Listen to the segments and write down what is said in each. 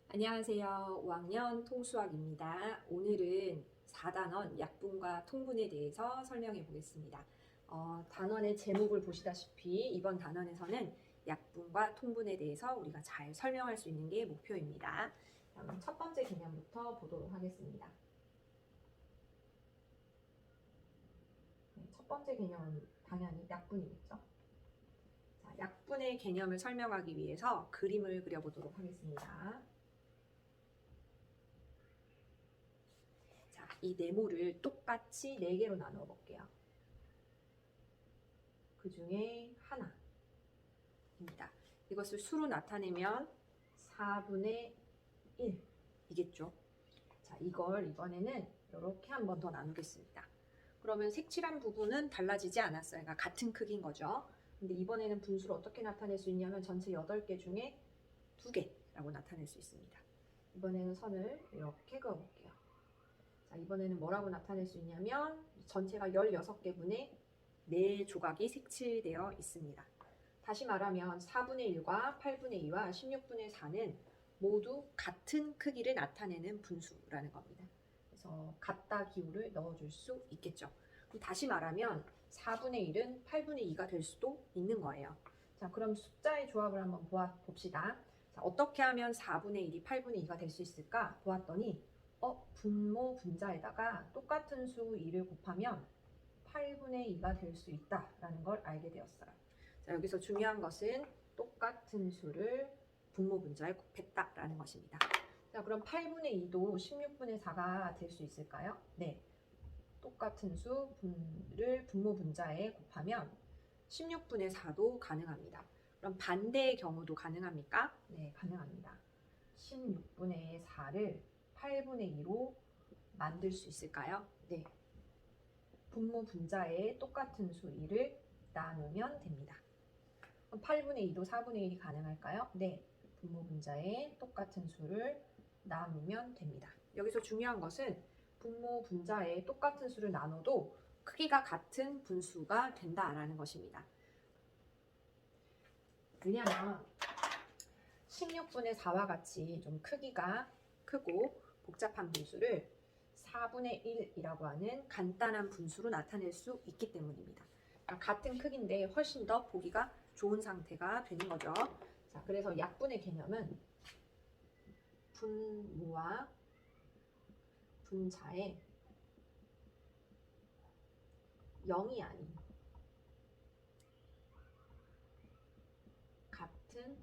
안녕하세요. 5학년 통수학입니다. 오늘은 4단원 약분과 통분에 대해서 설명해 보겠습니다. 단원의 제목을 보시다시피 이번 단원에서는 약분과 통분에 대해서 우리가 잘 설명할 수 있는 게 목표입니다. 그럼 첫 번째 개념부터 보도록 하겠습니다. 첫 번째 개념은 당연히 약분이겠죠. 자, 약분의 개념을 설명하기 위해서 그림을 그려보도록 하겠습니다. 이 네모를 똑같이 4개로 나누어 볼게요. 그 중에 하나입니다. 이것을 수로 나타내면 4분의 1 이겠죠. 자, 이걸 이번에는 이렇게 한 번 더 나누겠습니다. 그러면 색칠한 부분은 달라지지 않았어요. 그러니까 같은 크기인 거죠. 근데 이번에는 분수를 어떻게 나타낼 수 있냐면 전체 8개 중에 2개라고 나타낼 수 있습니다. 이번에는 선을 이렇게 그어볼게요. 자, 이번에는 뭐라고 나타낼 수 있냐면 전체가 16개분의 4조각이 색칠되어 있습니다. 다시 말하면 4분의 1과 8분의 2와 16분의 4는 모두 같은 크기를 나타내는 분수라는 겁니다. 그래서 같다 기호를 넣어줄 수 있겠죠. 다시 말하면 4분의 1은 8분의 2가 될 수도 있는 거예요. 자, 그럼 숫자의 조합을 한번 봅시다. 자, 어떻게 하면 4분의 1이 8분의 2가 될 수 있을까? 보았더니 분모 분자에다가 똑같은 수 2를 곱하면 8분의 2가 될 수 있다라는 걸 알게 되었어요. 자, 여기서 중요한 것은 똑같은 수를 분모 분자에 곱했다라는 것입니다. 자, 그럼 8분의 2도 16분의 4가 될 수 있을까요? 네. 똑같은 수를 분모 분자에 곱하면 16분의 4도 가능합니다. 그럼 반대의 경우도 가능합니까? 네, 가능합니다. 16분의 4를 8분의 2로 만들 수 있을까요? 네. 분모 분자에 똑같은 수 2를 나누면 됩니다. 그럼 8분의 2도 4분의 1이 가능할까요? 네. 분모 분자에 똑같은 수를 나누면 됩니다. 여기서 중요한 것은 분모 분자에 똑같은 수를 나눠도 크기가 같은 분수가 된다라는 것입니다. 왜냐하면 16분의 4와 같이 좀 크기가 크고 복잡한 분수를 4분의 1이라고 하는 간단한 분수로 나타낼 수 있기 때문입니다. 그러니까 같은 크기인데 훨씬 더 보기가 좋은 상태가 되는 거죠. 자, 그래서 약분의 개념은 분모와 분자에 0이 아닌 같은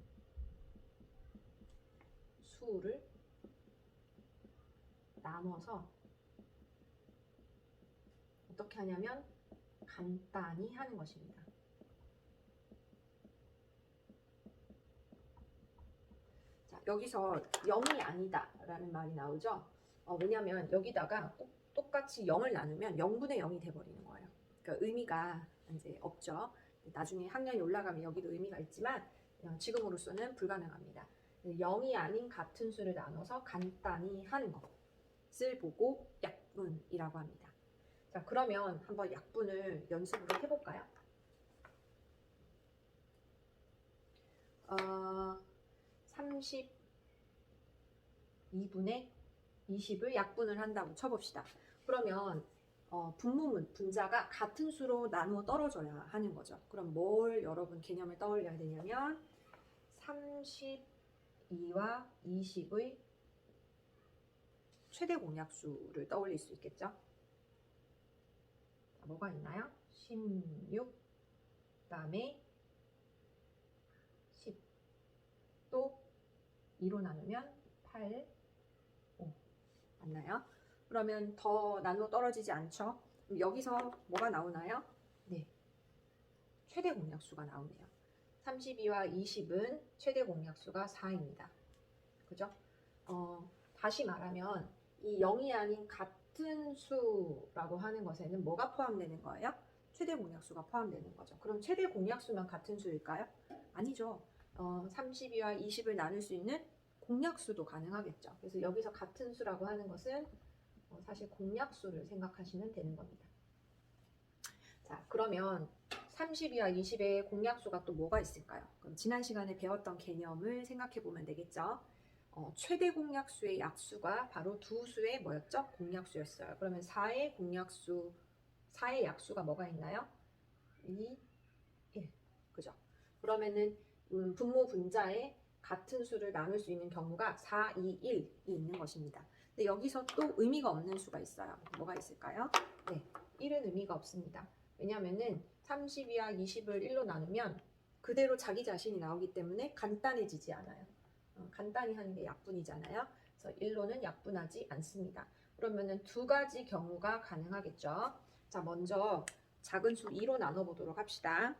수를 나눠서 어떻게 하냐면 간단히 하는 것입니다. 자, 여기서 0이 아니다 라는 말이 나오죠. 왜냐하면 여기다가 똑같이 0을 나누면 0분의 0이 돼버리는 거예요. 그러니까 의미가 이제 없죠. 나중에 학년이 올라가면 여기도 의미가 있지만 지금으로서는 불가능합니다. 0이 아닌 같은 수를 나눠서 간단히 하는 것을 보고 약분이라고 합니다. 자, 그러면 한번 약분을 연습으로 해볼까요? 32분의 20을 약분을 한다고 쳐봅시다. 그러면 분모 분자가 같은 수로 나누어 떨어져야 하는 거죠. 그럼 뭘 여러분 개념을 떠올려야 되냐면 32와 20의 최대 공약수를 떠올릴 수 있겠죠. 자, 뭐가 있나요? 16, 그다음에 10, 또 2로 나누면 8, 5 맞나요? 그러면 더 나누어 떨어지지 않죠? 그럼 여기서 뭐가 나오나요? 네, 최대 공약수가 나오네요. 32와 20은 최대 공약수가 4입니다. 그죠? 다시 말하면 이 0이 아닌 같은 수라고 하는 것에는 뭐가 포함되는 거예요? 최대 공약수가 포함되는 거죠. 그럼 최대 공약수만 같은 수일까요? 아니죠. 32와 20을 나눌 수 있는 공약수도 가능하겠죠. 그래서 여기서 같은 수라고 하는 것은 사실 공약수를 생각하시면 되는 겁니다. 자, 그러면 32와 20의 공약수가 또 뭐가 있을까요? 그럼 지난 시간에 배웠던 개념을 생각해 보면 되겠죠. 최대 공약수의 약수가 바로 두 수의 뭐였죠? 공약수였어요. 그러면 4의 공약수, 4의 약수가 뭐가 있나요? 2, 1. 그죠? 그러면은 분모 분자에 같은 수를 나눌 수 있는 경우가 4, 2, 1이 있는 것입니다. 근데 여기서 또 의미가 없는 수가 있어요. 뭐가 있을까요? 네, 1은 의미가 없습니다. 왜냐면은 32와 20을 1로 나누면 그대로 자기 자신이 나오기 때문에 간단해지지 않아요. 간단히 하는 게 약분이잖아요. 그래서 1로는 약분하지 않습니다. 그러면은 두 가지 경우가 가능하겠죠. 자, 먼저 작은 수 2로 나눠보도록 합시다.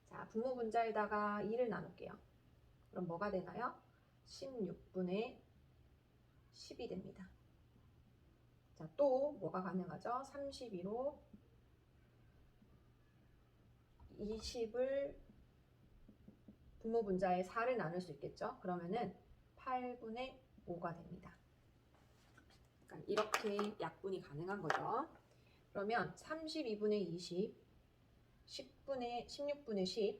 자, 분모 분자에다가 2를 나눌게요. 그럼 뭐가 되나요? 16분의 10이 됩니다. 자, 또 뭐가 가능하죠? 32로 20을 분모 분자에 4를 나눌 수 있겠죠? 그러면은 8분의 5가 됩니다. 그러니까 이렇게 약분이 가능한 거죠. 그러면 32분의 20, 16분의 10,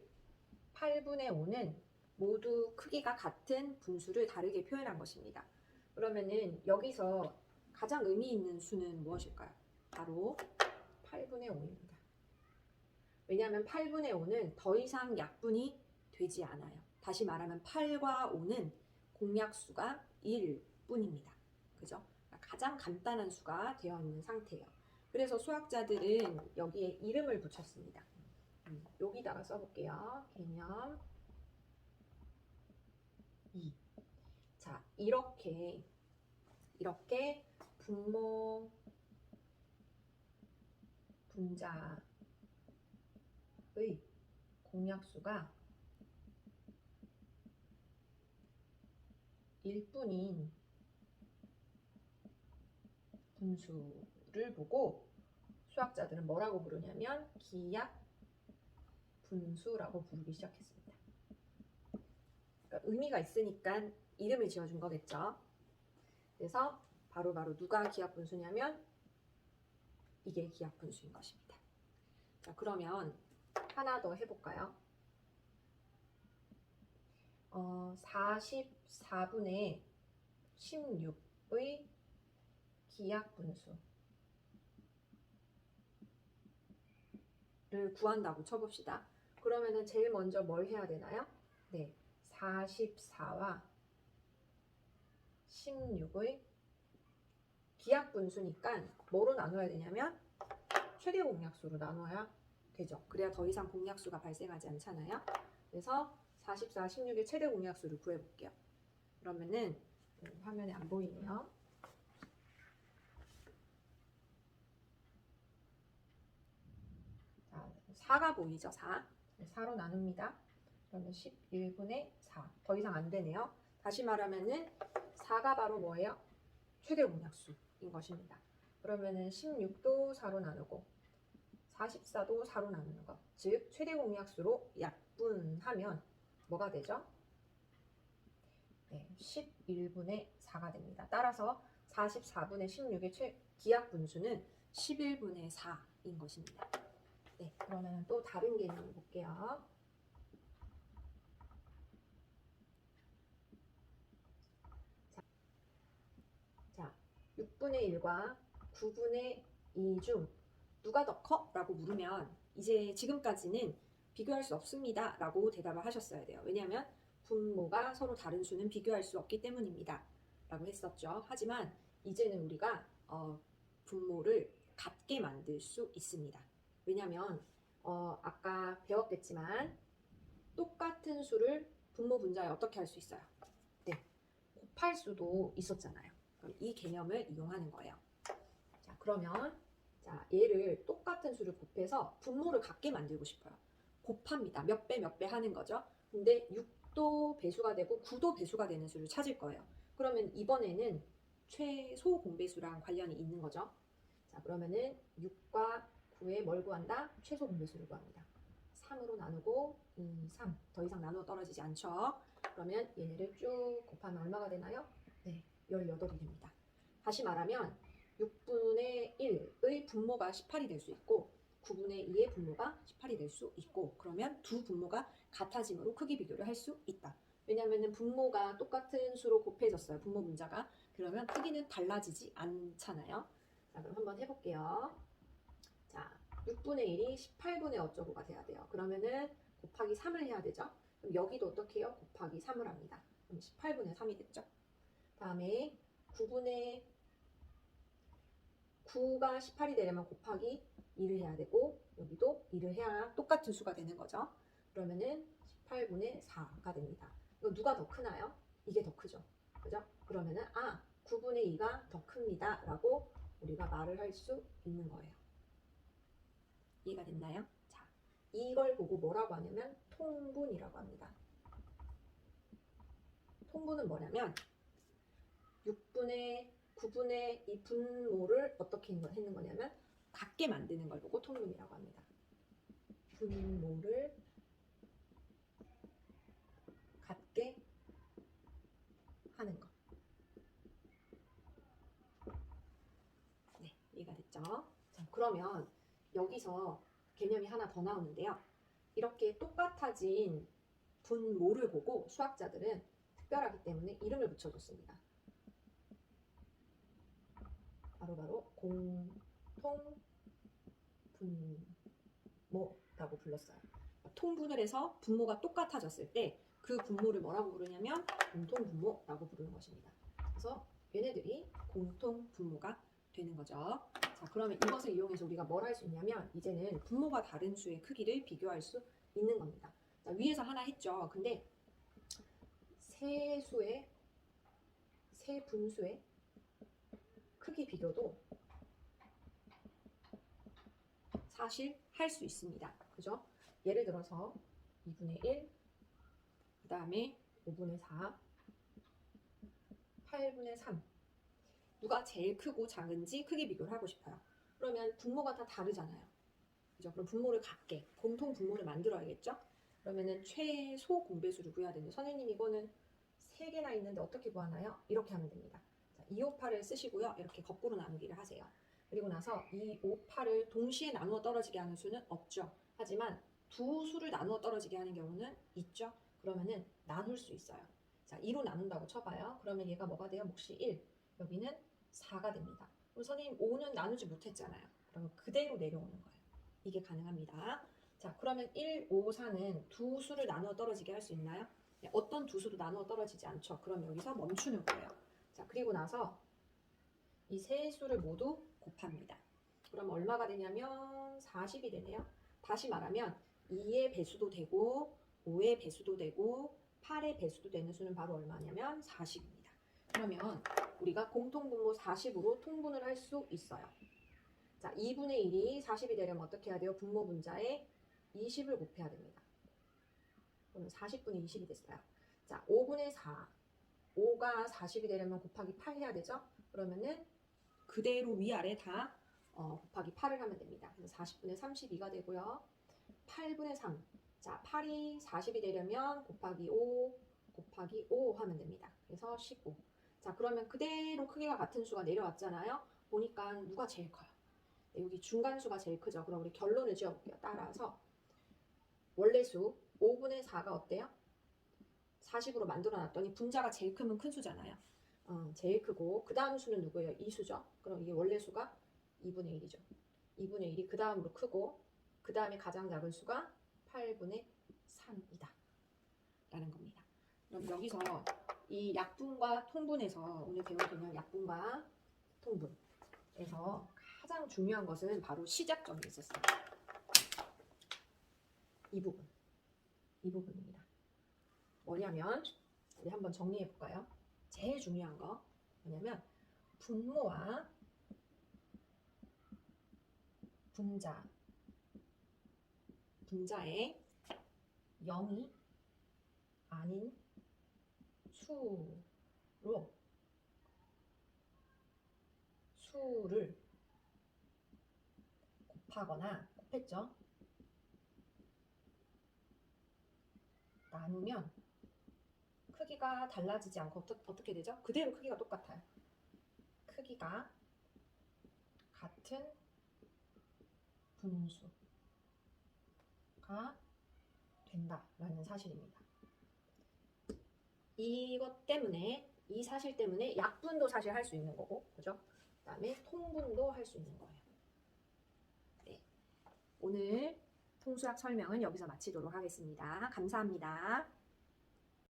8분의 5는 모두 크기가 같은 분수를 다르게 표현한 것입니다. 그러면은 여기서 가장 의미 있는 수는 무엇일까요? 바로 8분의 5입니다. 왜냐하면 8분의 5는 더 이상 약분이 되지 않아요. 다시 말하면 8과 5는 공약수가 1뿐입니다. 그죠? 가장 간단한 수가 되어 있는 상태예요. 그래서 수학자들은 여기에 이름을 붙였습니다. 여기다가 써볼게요. 개념 2. 자, 이렇게 분모 분자의 공약수가 1뿐인 분수를 보고 수학자들은 뭐라고 부르냐면 기약 분수라고 부르기 시작했습니다. 그러니까 의미가 있으니까 이름을 지어준 거겠죠. 그래서 바로 누가 기약 분수냐면 이게 기약 분수인 것입니다. 자, 그러면 하나 더 해볼까요? 44분의 16의 기약 분수를 구한다고 쳐봅시다. 그러면은 제일 먼저 뭘 해야 되나요? 네, 44와 16의 기약 분수니까 뭐로 나눠야 되냐면 최대 공약수로 나눠야 되죠. 그래야 더 이상 공약수가 발생하지 않잖아요. 그래서 44, 16의 최대 공약수를 구해볼게요. 그러면은 화면에 안 보이네요. 자, 4가 보이죠? 4. 4로 나눕니다. 그러면 11분의 4. 더 이상 안 되네요. 다시 말하면은 4가 바로 뭐예요? 최대 공약수인 것입니다. 그러면은 16도 4로 나누고 44도 4로 나누는 것. 즉 최대 공약수로 약분하면 뭐가 되죠? 네, 11분의 4가 됩니다. 따라서 44분의 16의 기약 분수는 11분의 4인 것입니다. 네, 그러면 또 다른 개념을 볼게요. 자, 6분의 1과 9분의 2 중 누가 더 커? 라고 물으면 이제 지금까지는 비교할 수 없습니다 라고 대답을 하셨어야 돼요. 왜냐하면 분모가 서로 다른 수는 비교할 수 없기 때문입니다 라고 했었죠. 하지만 이제는 우리가 분모를 같게 만들 수 있습니다. 왜냐하면 아까 배웠겠지만 똑같은 수를 분모 분자에 어떻게 할 수 있어요? 네, 곱할 수도 있었잖아요. 그럼 이 개념을 이용하는 거예요. 자, 그러면 얘를 똑같은 수를 곱해서 분모를 같게 만들고 싶어요. 곱합니다. 몇 배 하는 거죠. 근데 6도 배수가 되고 9도 배수가 되는 수를 찾을 거예요. 그러면 이번에는 최소 공배수랑 관련이 있는 거죠. 자, 그러면은 6과 9에 뭘 구한다? 최소 공배수를 구합니다. 3으로 나누고 2, 3. 더 이상 나누어 떨어지지 않죠. 그러면 얘네를 쭉 곱하면 얼마가 되나요? 네, 18이 됩니다. 다시 말하면 6분의 1의 분모가 18이 될 수 있고 9분의 2의 분모가 18이 될 수 있고 그러면 두 분모가 같아짐으로 크기 비교를 할 수 있다. 왜냐하면 분모가 똑같은 수로 곱해졌어요. 분모 분자가. 그러면 크기는 달라지지 않잖아요. 자, 그럼 한번 해볼게요. 자, 6분의 1이 18분의 어쩌고가 돼야 돼요. 그러면은 곱하기 3을 해야 되죠. 그럼 여기도 어떻게 해요? 곱하기 3을 합니다. 그럼 18분의 3이 됐죠. 다음에 9가 18이 되려면 곱하기 2를 해야 되고 여기도 2를 해야 똑같은 수가 되는 거죠. 그러면은 18분의 4가 됩니다. 이거 누가 더 크나요? 이게 더 크죠. 그죠? 그러면은 9분의 2가 더 큽니다. 라고 우리가 말을 할 수 있는 거예요. 이해가 됐나요? 자, 이걸 보고 뭐라고 하냐면 통분이라고 합니다. 통분은 뭐냐면 9분의 2 분모를 어떻게 했는 거냐면 같게 만드는 걸 보고 통분이라고 합니다. 분모를 같게 하는 거. 네, 이해가 됐죠? 자, 그러면 여기서 개념이 하나 더 나오는데요. 이렇게 똑같아진 분모를 보고 수학자들은 특별하기 때문에 이름을 붙여줬습니다. 바로 공통분모라고 불렀어요. 통분을 해서 분모가 똑같아졌을 때 그 분모를 뭐라고 부르냐면 공통분모라고 부르는 것입니다. 그래서 얘네들이 공통분모가 되는 거죠. 자, 그러면 이것을 이용해서 우리가 뭘 할 수 있냐면 이제는 분모가 다른 수의 크기를 비교할 수 있는 겁니다. 자, 위에서 하나 했죠. 근데 세 분수의 크기 비교도 사실 할 수 있습니다. 그죠? 예를 들어서 2분의 1, 그 다음에 5분의 4, 8분의 3. 누가 제일 크고 작은지 크기 비교를 하고 싶어요. 그러면 분모가 다 다르잖아요. 그죠? 그럼 분모를 같게, 공통 분모를 만들어야겠죠? 그러면은 최소 공배수를 구해야 되는데 선생님 이거는 3개나 있는데 어떻게 구하나요? 이렇게 하면 됩니다. 자, 2, 5, 8을 쓰시고요. 이렇게 거꾸로 나누기를 하세요. 그리고 나서 2, 5, 8을 동시에 나누어 떨어지게 하는 수는 없죠. 하지만 두 수를 나누어 떨어지게 하는 경우는 있죠. 그러면은 나눌 수 있어요. 자, 2로 나눈다고 쳐봐요. 그러면 얘가 뭐가 돼요? 몫이 1. 여기는 4가 됩니다. 그럼 선생님 5는 나누지 못했잖아요. 그러면 그대로 내려오는 거예요. 이게 가능합니다. 자, 그러면 1, 5, 4는 두 수를 나누어 떨어지게 할 수 있나요? 어떤 두 수도 나누어 떨어지지 않죠. 그럼 여기서 멈추는 거예요. 자, 그리고 나서 이 세 수를 모두 곱합니다. 그럼 얼마가 되냐면 40이 되네요. 다시 말하면 2의 배수도 되고 5의 배수도 되고 8의 배수도 되는 수는 바로 얼마냐면 40입니다. 그러면 우리가 공통분모 40으로 통분을 할 수 있어요. 자, 2분의 1이 40이 되려면 어떻게 해야 돼요? 분모 분자에 20을 곱해야 됩니다. 그러면 40분의 20이 됐어요. 자, 5분의 4. 5가 40이 되려면 곱하기 8 해야 되죠? 그러면은 그대로 위아래 다 곱하기 8을 하면 됩니다. 그래서 40분의 32가 되고요. 8분의 3. 자, 8이 40이 되려면 곱하기 5 하면 됩니다. 그래서 15. 자, 그러면 그대로 크기가 같은 수가 내려왔잖아요. 보니까 누가 제일 커요? 네, 여기 중간수가 제일 크죠. 그럼 우리 결론을 지어볼게요. 따라서 원래수 5분의 4가 어때요? 40으로 만들어놨더니 분자가 제일 크면 큰 수잖아요. 제일 크고 그 다음 수는 누구예요? 2수죠. 그럼 이게 원래 수가 2분의 1이죠. 2분의 1이 그 다음으로 크고 그 다음에 가장 작은 수가 8분의 3이다. 라는 겁니다. 그럼 여기서 이 약분과 통분에서 오늘 배울 개념 약분과 통분에서 가장 중요한 것은 바로 시작점이 있었어요. 이 부분입니다. 뭐냐면 우리 한번 정리해 볼까요? 제일 중요한 거 뭐냐면 분모와 분자의 0이 아닌 수를 곱했죠. 나누면 크기가 달라지지 않고 어떻게 되죠? 그대로 크기가 똑같아요. 크기가 같은 분수가 된다라는 사실입니다. 이것 때문에 이 사실 때문에 약분도 사실 할 수 있는 거고, 그죠? 그다음에 통분도 할 수 있는 거예요. 네. 오늘 통수학 설명은 여기서 마치도록 하겠습니다. 감사합니다.